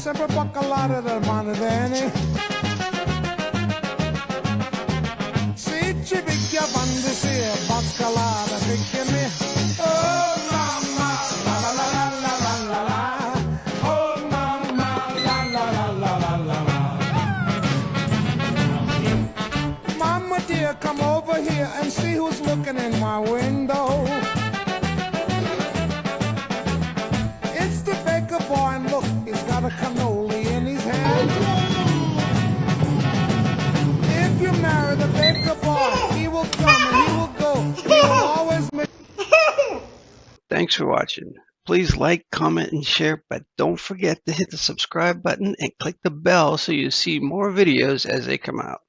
sempre bacalhau del mare bene. Se ci picchia quando si è bacalhau, picchiami. Oh mamma, la la la la la la la. Oh mamma, la la la la la la la. Mama dear, come over here and see who's looking in my window. It's the baker boy, and look, he's got a cannoli in his hand. If you marry the baker boy, he will come and he will go. He will always make. Thanks for watching. Please like, comment, and share, but don't forget to hit the subscribe button and click the bell so you see more videos as they come out.